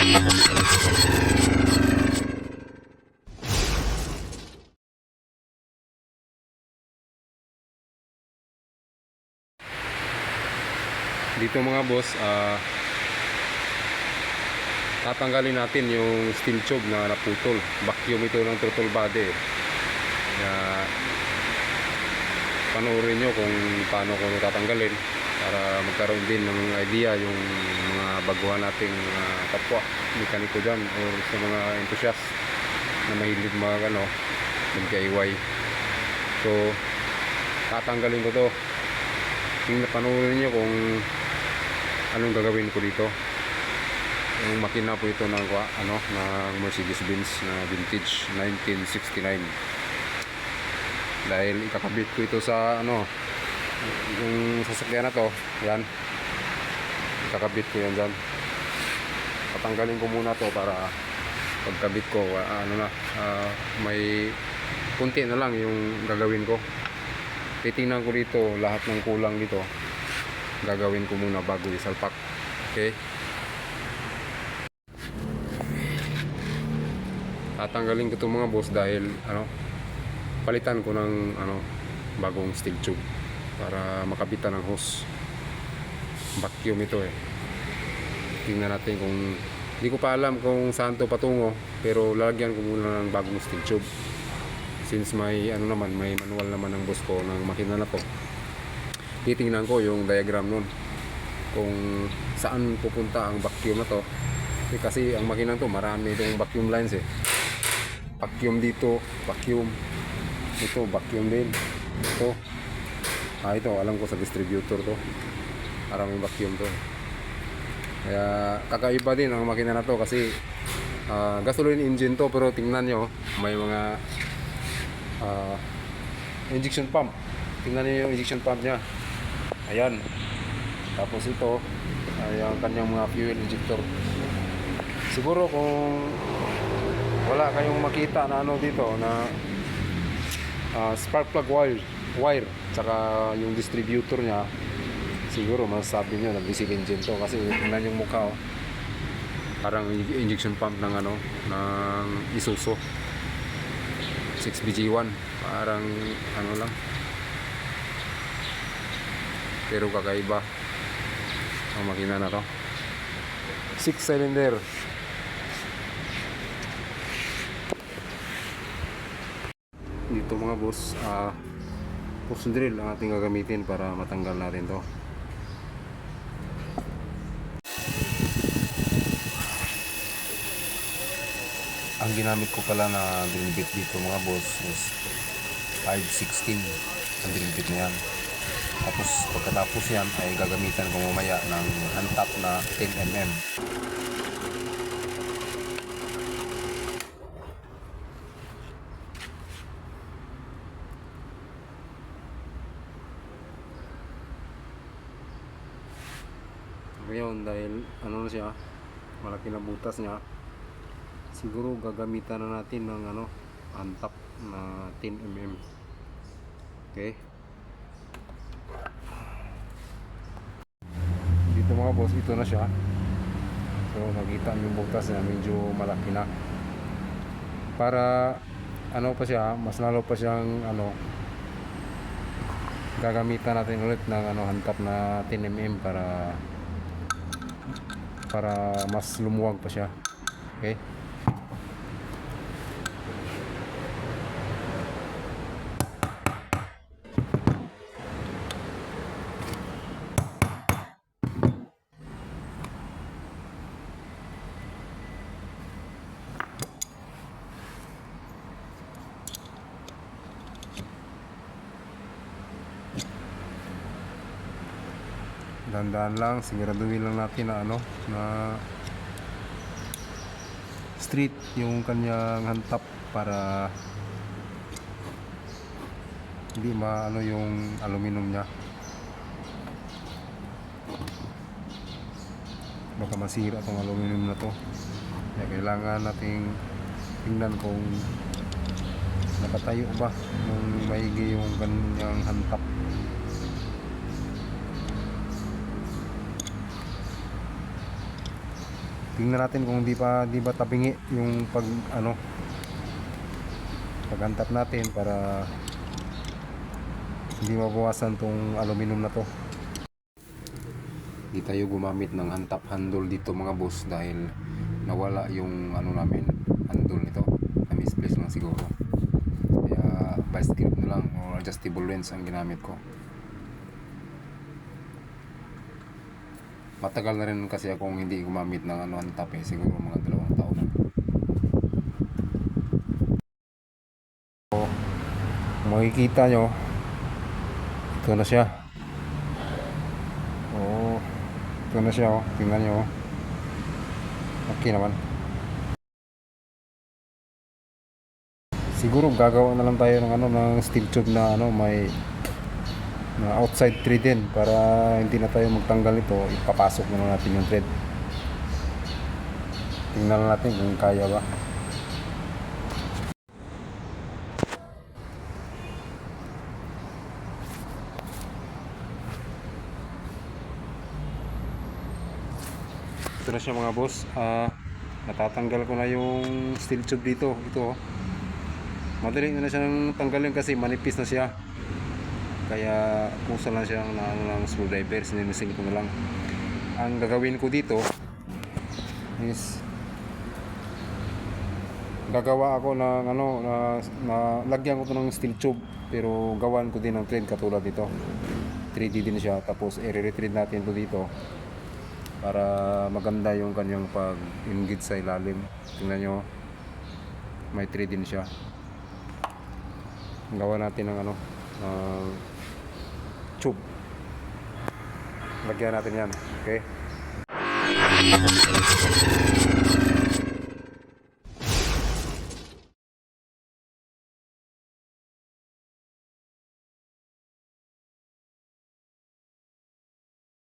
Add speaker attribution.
Speaker 1: Dito mga boss, tatanggalin natin yung steel tube na naputol. Vacuum ito ng throttle body. Kaya panoorin nyo kung paano ko tatanggalin para magkaroon din ng idea yung mga baguhan nating kapwa mekaniko dyan o sa mga enthusiast na mahilig mga mag-DIY. So tatanggalin ko to. Panoorin nyo kung anong gagawin ko dito. Yung makina po ito ng Mercedes-Benz na vintage 1969. Dahil ikakabit ko ito sa yung sasakyan na to, yan. Ikakabit ko yan dyan. Patanggalin ko muna to para pagkabit ko may kunti na lang yung gagawin ko. Titingnan ko dito lahat ng kulang dito. Gagawin ko muna bago isalpak. Okay? Tatanggalin ko itong mga boss dahil palitan ko ng bagong steel tube para makabitan ng hose. Vacuum ito eh. Tingnan natin kung, hindi ko pa alam kung saan to patungo, pero lalagyan ko muna ng bagong steel tube since may may manual naman ng boss ko ng makina na to. Titingnan ko yung diagram nun kung saan pupunta ang vacuum na to. Kasi ang makina to marami itong vacuum lines eh. Vacuum dito, vacuum ito, vacuum din ito. Ito alam ko sa distributor to, maraming vacuum to. Kaya kakaiba din ang makina na to kasi gasoline engine to, pero tingnan nyo may mga injection pump. Tingnan nyo yung injection pump nya. Ayan. Tapos ito ay ang kanyang mga fuel injector. Siguro kung wala kayong makita na dito na spark plug wire tsaka yung distributor nya, siguro masasabi nyo na diesel engine to kasi tingnan yung mukha parang injection pump ng ng Isuzu 6BG1, parang lang, pero kakaiba ang makina na to. 6 cylinder. Dito mga boss, push drill ang ating gagamitin para matanggal natin to. Ang ginamit ko pala na drill bit dito mga boss is 5/16 ang drill bit na yan. Tapos pagkatapos yan ay gagamitan ko mamaya ng hand-top na 10mm. Ngayon dahil na siya, malaki na butas niya, siguro gagamitan na natin ng hand-top na 10mm. Okay? Dito mga boss, ito na siya. So nakita yung butas niya, medyo malaki na. Para pa siya, mas lalo pa siyang gagamitan natin ulit ng hand-top na 10mm para mas lumuwag pa siya. Okay? Dandaan lang, siguraduhin lang natin na straight yung kanyang hand-top para hindi yung aluminum nya, baka masira tong aluminum na to. Kaya kailangan nating tingnan kung nakatayo ba nung maigi yung kanyang hand-top. tingnan natin kung di ba tabingi yung pag-antap natin para hindi mabawasan tong aluminum na to. Hindi tayo gumamit ng antap handle dito mga boss dahil nawala yung namin handle nito, na misplace lang siguro, kaya vice grip na lang or adjustable lens ang ginamit ko. Matagal na rin kasi akong hindi gumamit ng antap siguro mga 2 taon na. So, makikita nyo, ito na siya. Ito na siya, tingnan nyo. Okay naman. Siguro gagawa na lang tayo ng steel tube na may na outside thread din para hindi na tayo magtanggal nito, ipapasok na lang natin yung thread. Tingnan lang natin kung kaya ba. Ito na siya mga boss. Natatanggal ko na yung steel tube dito. Ito, madali na siyang tanggalin kasi manipis na siya. Kaya pusa lang siya ng screwdriver, sininisin ko na lang. Ang gagawin ko dito is gagawa ako ng lagyan ko to ng steel tube, pero gawan ko din ng thread katulad dito. 3D din siya, tapos i-retread natin to dito para maganda yung kanyang pag-ingid sa ilalim. Tingnan nyo, may thread din siya. Gawa natin ng tube. Lagyan natin yan, okay?